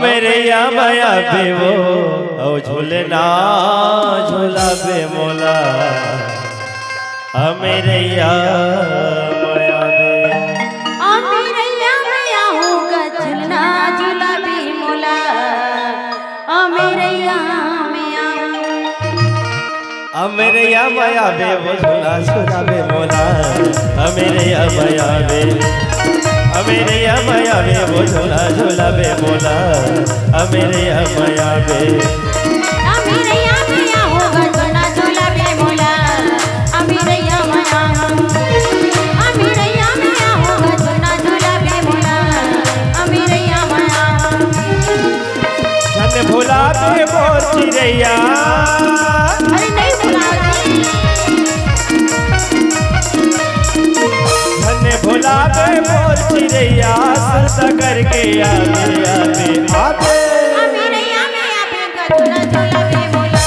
मेरे या माया बेवो ओ झूलना झूलावे मोला मेरे या माया बे मेरे या माया होगा झूलना झूलावे मोला मेरे या माया मेरे या माया बेवो झूला झूलावे मोला मेरे या माया बे मेरे या माया बे वो झूला झूला बे मोला मेरे या माया बे मेरे या माया होगा झूला झूला बे मोला मेरे या माया मेरे या माया होगा झूला झूला बे मोला मेरे या माया धन भोला बे मोर चिड़ैया अरे नहीं भुला धन भोला बे मोर चिड़ैया सरसा करके आवे आवे आवे मेरे या माया बे झूला झूला बे मोला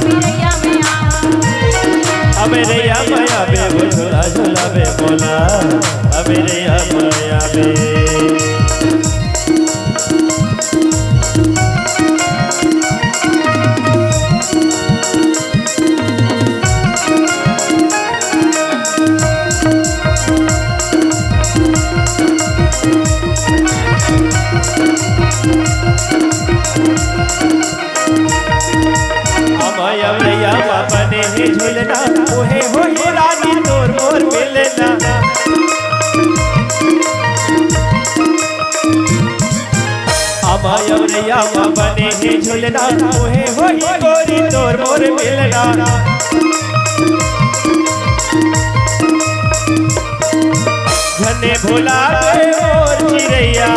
मेरे या माया मेरे या माया बे वो झूला झूला बे मोला मेरे या माया बे बने ही झूलना ओहे हो ये रानी तोर मोर मिलना अमाया रैया बने ही झूलना ओहे हो ये गोरी तोर मोर मिलना घने भोला बे मोर चिड़ैया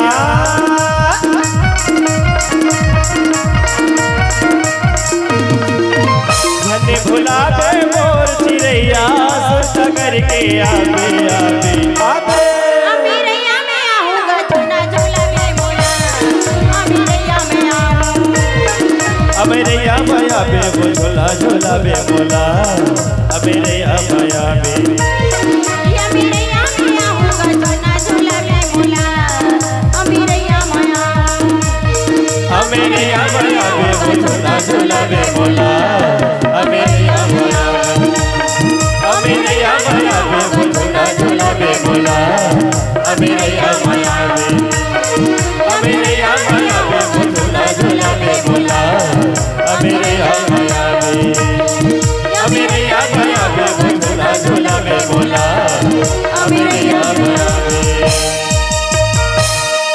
भुला बे मोर चिड़ैया सोचा करके आवे आवे आवे मेरे या माया होगा झूला झूला बे मोला मेरे या माया मेरे या माया बे वो झूला झूला बे मोला मेरे या माया बे मेरे या माया होगा झूला झूला बे मोला मेरे या माया मेरे या माया बे वो झूला झूला बे मोला मेरे या माया मेरे या माया बे वो झूला झूला बे मोला मेरे या माया बे मेरे या माया बे वो झूला झूला बे मोला मेरे या माया बे मेरे या माया बे वो झूला झूला बे मोला मेरे